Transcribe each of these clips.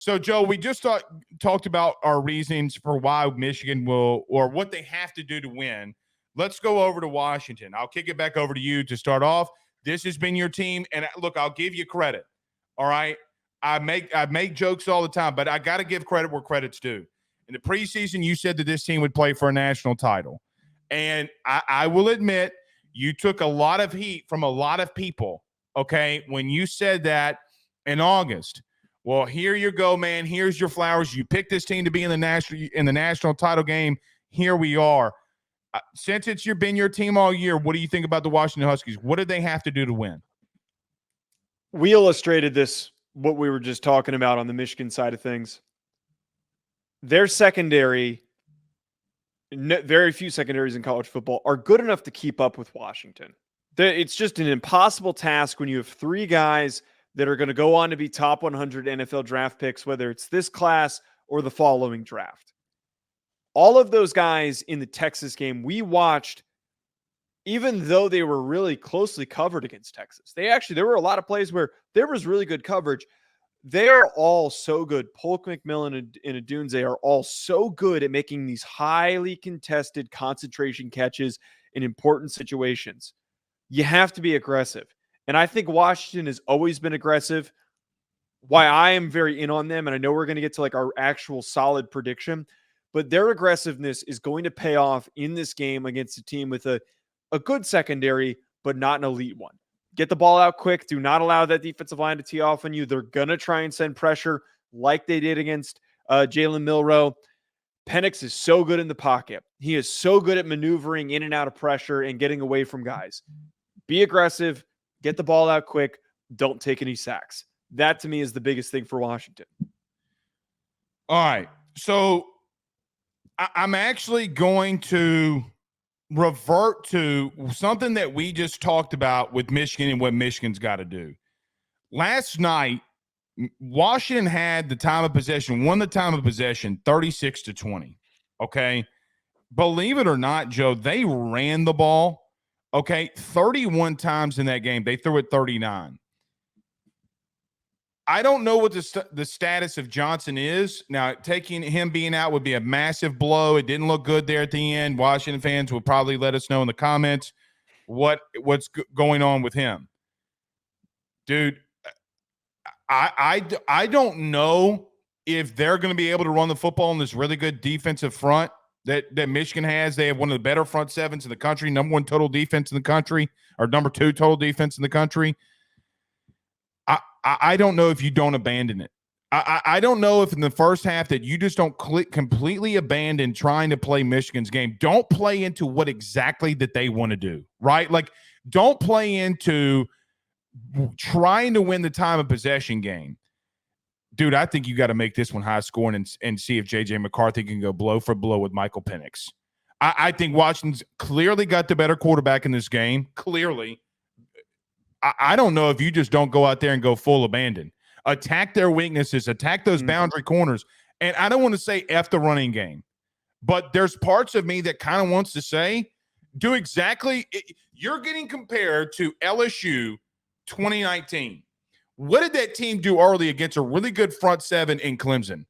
So, Joe, we just talked about our reasons for why Michigan will, or what they have to do to win. Let's go over to Washington. I'll kick it back over to you to start off. This has been your team, and look, I'll give you credit. All right, I make jokes all the time, but I got to give credit where credit's due. In the preseason, you said that this team would play for a national title, and I will admit you took a lot of heat from a lot of people. Okay, when you said that in August. Well, here you go, man. Here's your flowers. You picked this team to be in the national title game. Here we are. Since it's been your team all year, what do you think about the Washington Huskies? What did they have to do to win? We illustrated this, what we were just talking about on the Michigan side of things. Their secondary, very few secondaries in college football, are good enough to keep up with Washington. It's just an impossible task when you have three guys that are going to go on to be top 100 NFL draft picks, whether it's this class or the following draft. All of those guys in the Texas game we watched, even though they were really closely covered against Texas, there were a lot of plays where there was really good coverage. They are all so good. Polk, McMillan, and Adunze are all so good at making these highly contested concentration catches in important situations. You have to be aggressive. And I think Washington has always been aggressive. Why I am very in on them, and I know we're going to get to like our actual solid prediction, but their aggressiveness is going to pay off in this game against a team with a good secondary, but not an elite one. Get the ball out quick. Do not allow that defensive line to tee off on you. They're going to try and send pressure like they did against Jalen Milroe. Penix is so good in the pocket. He is so good at maneuvering in and out of pressure and getting away from guys. Be aggressive. Get the ball out quick. Don't take any sacks. That, to me, is the biggest thing for Washington. All right. So I'm actually going to revert to something that we just talked about with Michigan and what Michigan's got to do. Last night, Washington had the time of possession, won the time of possession 36-20. Okay. Believe it or not, Joe, they ran the ball. Okay, 31 times in that game. They threw it 39. I don't know what the status of Johnson is. Now, taking him being out would be a massive blow. It didn't look good there at the end. Washington fans will probably let us know in the comments what's going on with him. Dude, I don't know if they're going to be able to run the football in this really good defensive front that Michigan has. They have one of the better front sevens in the country, number one total defense in the country, or number two total defense in the country. I don't know if you don't abandon it. I don't know if in the first half that you just don't completely abandon trying to play Michigan's game. Don't play into what exactly that they want to do, right? Like, don't play into trying to win the time of possession game. Dude, I think you got to make this one high scoring and see if J.J. McCarthy can go blow for blow with Michael Penix. I think Washington's clearly got the better quarterback in this game. Clearly. I don't know if you just don't go out there and go full abandon. Attack their weaknesses. Attack those boundary corners. And I don't want to say F the running game, but there's parts of me that kind of wants to say, do exactly – you're getting compared to LSU 2019. What did that team do early against a really good front seven in Clemson?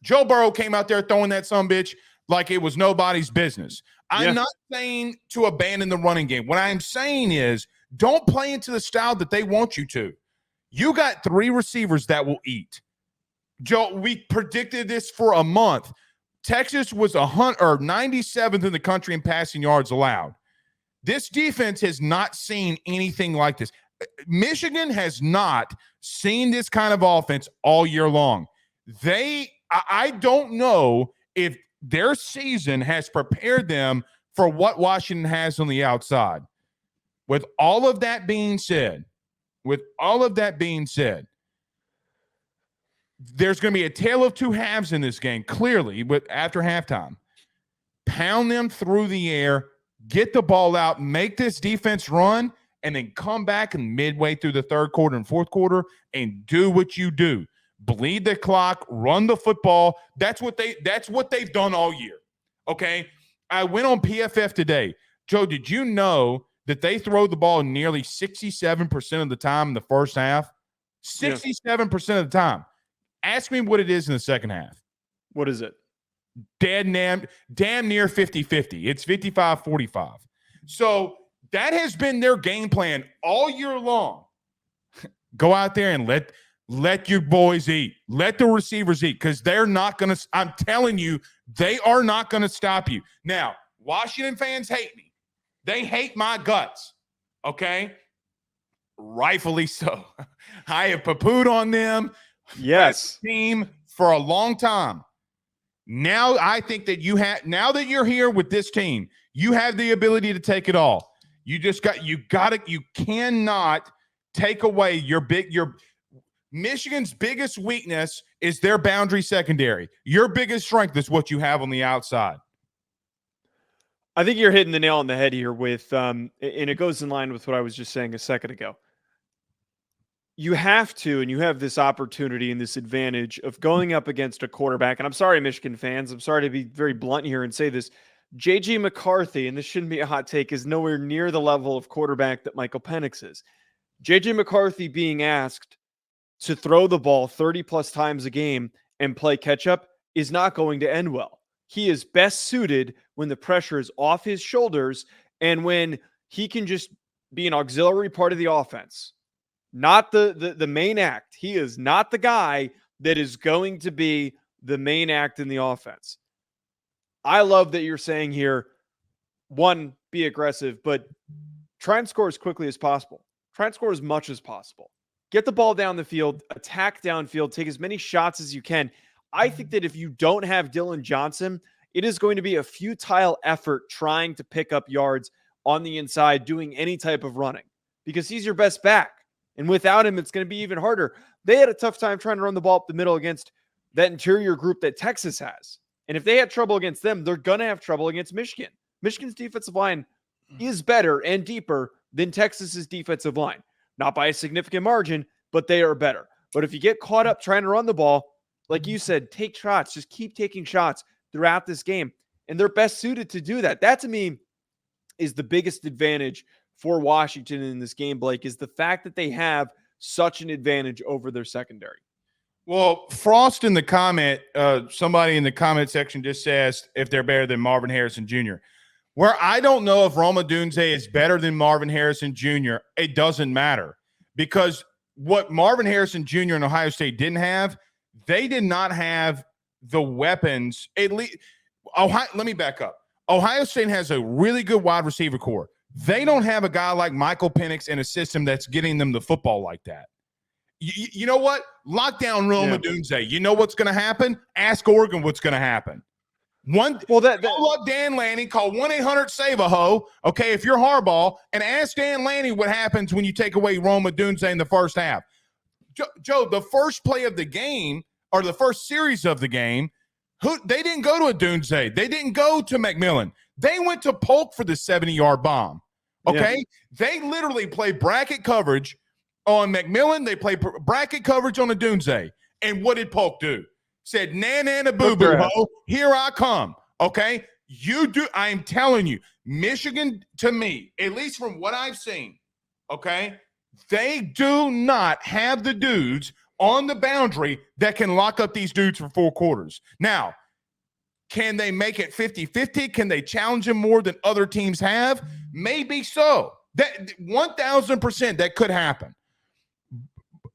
Joe Burrow came out there throwing that sumbitch like it was nobody's business. I'm not saying to abandon the running game. What I'm saying is don't play into the style that they want you to. You got three receivers that will eat. Joe, we predicted this for a month. Texas was 97th in the country in passing yards allowed. This defense has not seen anything like this. Michigan has not seen this kind of offense all year long. I don't know if their season has prepared them for what Washington has on the outside. With all of that being said, there's going to be a tale of two halves in this game, clearly, after halftime. Pound them through the air, get the ball out, make this defense run, and then come back and midway through the third quarter and fourth quarter and do what you do. Bleed the clock, run the football. That's what they've done all year. Okay? I went on PFF today. Joe, did you know that they throw the ball nearly 67% of the time in the first half? 67% of the time. Ask me what it is in the second half. What is it? Damn near 50-50. It's 55-45. So that has been their game plan all year long. Go out there and let your boys eat. Let the receivers eat, because they're not going to – I'm telling you, they are not going to stop you. Now, Washington fans hate me. They hate my guts, okay? Rightfully so. I have poo-pooed on them. Yes. Team for a long time. Now I think that now that you're here with this team, you have the ability to take it all. You cannot take away your Michigan's biggest weakness is their boundary secondary. Your biggest strength is what you have on the outside. I think you're hitting the nail on the head here with, and it goes in line with what I was just saying a second ago. You have to, and you have this opportunity and this advantage of going up against a quarterback. And I'm sorry, Michigan fans, I'm sorry to be very blunt here and say this. J.J. McCarthy, and this shouldn't be a hot take, is nowhere near the level of quarterback that Michael Penix is. J.J. McCarthy being asked to throw the ball 30-plus times a game and play catch-up is not going to end well. He is best suited when the pressure is off his shoulders and when he can just be an auxiliary part of the offense. Not the main act. He is not the guy that is going to be the main act in the offense. I love that you're saying here, one, be aggressive, but try and score as quickly as possible. Try and score as much as possible. Get the ball down the field, attack downfield, take as many shots as you can. I think that if you don't have Dylan Johnson, it is going to be a futile effort trying to pick up yards on the inside, doing any type of running, because he's your best back. And without him, it's going to be even harder. They had a tough time trying to run the ball up the middle against that interior group that Texas has. And if they had trouble against them, they're going to have trouble against Michigan. Michigan's defensive line is better and deeper than Texas's defensive line. Not by a significant margin, but they are better. But if you get caught up trying to run the ball, like you said, take shots. Just keep taking shots throughout this game. And they're best suited to do that. That, to me, is the biggest advantage for Washington in this game, Blake, is the fact that they have such an advantage over their secondary. Well, Frost in the comment, somebody in the comment section just says if they're better than Marvin Harrison Jr. Where I don't know if Roma Dunze is better than Marvin Harrison Jr., it doesn't matter. Because what Marvin Harrison Jr. and Ohio State didn't have, they did not have the weapons. At least, let me back up. Ohio State has a really good wide receiver core. They don't have a guy like Michael Penix in a system that's getting them the football like that. You know what? Lock down Roma Dunze. You know what's going to happen? Ask Oregon what's going to happen. Call up Dan Lanning, call 1-800-SAVE-A-HO, okay, if you're Harbaugh, and ask Dan Lanning what happens when you take away Roma Dunze in the first half. Joe, the first play of the game, or the first series of the game, they didn't go to a Dunze. They didn't go to McMillan. They went to Polk for the 70-yard bomb, okay? Yeah. They literally played bracket coverage on McMillan. They played bracket coverage on a Dunze. And what did Polk do? Said, na boo boo ho, here I come. Okay, I am telling you, Michigan, to me, at least from what I've seen, okay, they do not have the dudes on the boundary that can lock up these dudes for 4 quarters. Now, can they make it 50-50? Can they challenge them more than other teams have? Maybe so. That 1,000% that could happen.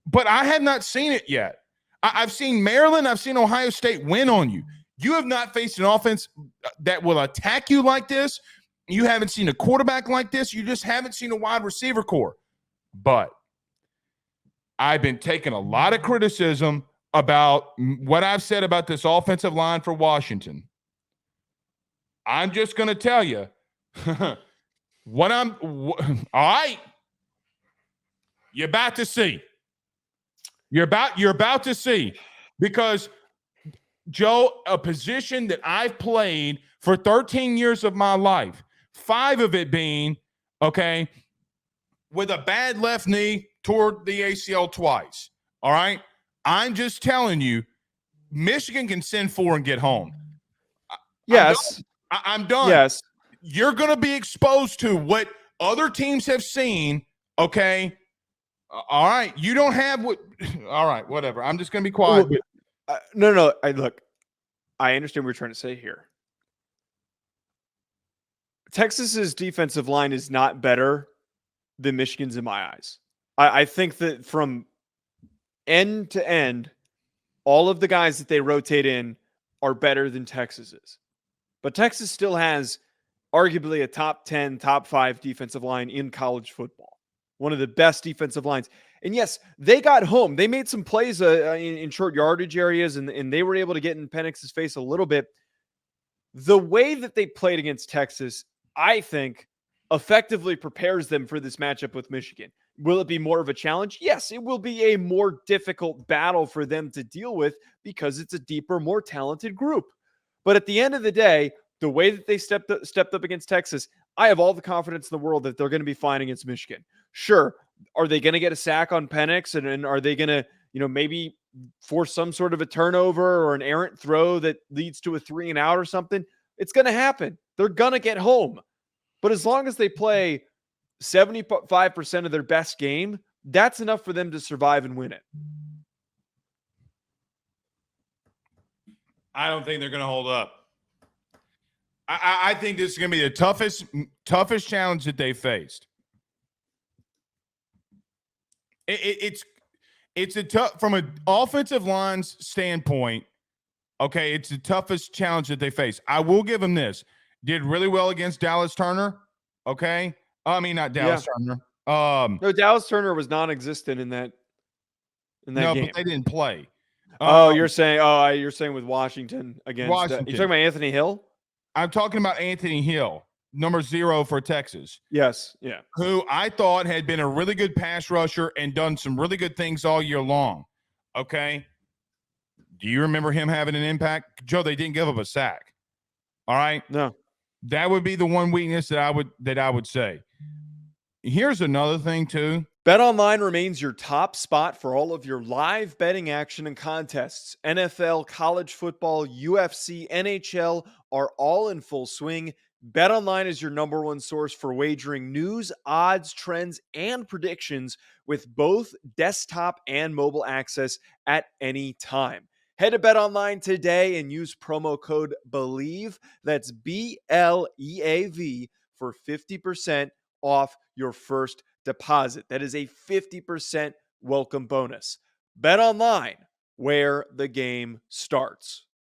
But I have not seen it yet. I've seen Maryland, I've seen Ohio State win on you. You have not faced an offense that will attack you like this. You haven't seen a quarterback like this. You just haven't seen a wide receiver core. But I've been taking a lot of criticism about what I've said about this offensive line for Washington. I'm just going to tell you all right, you're about to see. You're about to see, because, Joe, a position that I've played for 13 years of my life, 5 of it being, okay, with a bad left knee toward the ACL twice, all right? I'm just telling you, Michigan can send 4 and get home. Yes. I'm done. Yes. You're going to be exposed to what other teams have seen, okay? All right. You don't have what – all right, whatever. I'm just going to be quiet. No. Look, I understand what you're trying to say here. Texas's defensive line is not better than Michigan's in my eyes. I think that from end to end, all of the guys that they rotate in are better than Texas's. But Texas still has arguably a top 10, top 5 defensive line in college football. One of the best defensive lines. And yes, they got home. They made some plays in short yardage areas, and they were able to get in Penix's face a little bit. The way that they played against Texas, I think, effectively prepares them for this matchup with Michigan. Will it be more of a challenge? Yes, it will be a more difficult battle for them to deal with because it's a deeper, more talented group. But at the end of the day, the way that they stepped up against Texas, I have all the confidence in the world that they're going to be fine against Michigan. Sure, are they going to get a sack on Penix, and are they going to, maybe force some sort of a turnover or an errant throw that leads to a 3-and-out or something? It's going to happen. They're going to get home. But as long as they play 75% of their best game, that's enough for them to survive and win it. I don't think they're going to hold up. I think this is going to be the toughest challenge that they faced. It's a tough, from an offensive line's standpoint. Okay, it's the toughest challenge that they face. I will give them this: did really well against Dallas Turner. Okay, I mean not Dallas Turner. No, Dallas Turner was non-existent in that game. But they didn't play. You're saying with Washington against Washington. You're talking about Anthony Hill? I'm talking about Anthony Hill, number 0 for Texas. Yes, yeah. Who I thought had been a really good pass rusher and done some really good things all year long. Okay. Do you remember him having an impact? Joe, they didn't give up a sack. All right. No. That would be the one weakness that I would say. Here's another thing too. BetOnline remains your top spot for all of your live betting action and contests. NFL, college football, UFC, NHL are all in full swing. BetOnline is your number one source for wagering news, odds, trends, and predictions with both desktop and mobile access at any time. Head to BetOnline today and use promo code BELIEVE, that's BLEAV, for 50% off your first deposit. That is a 50% welcome bonus. BetOnline, where the game starts.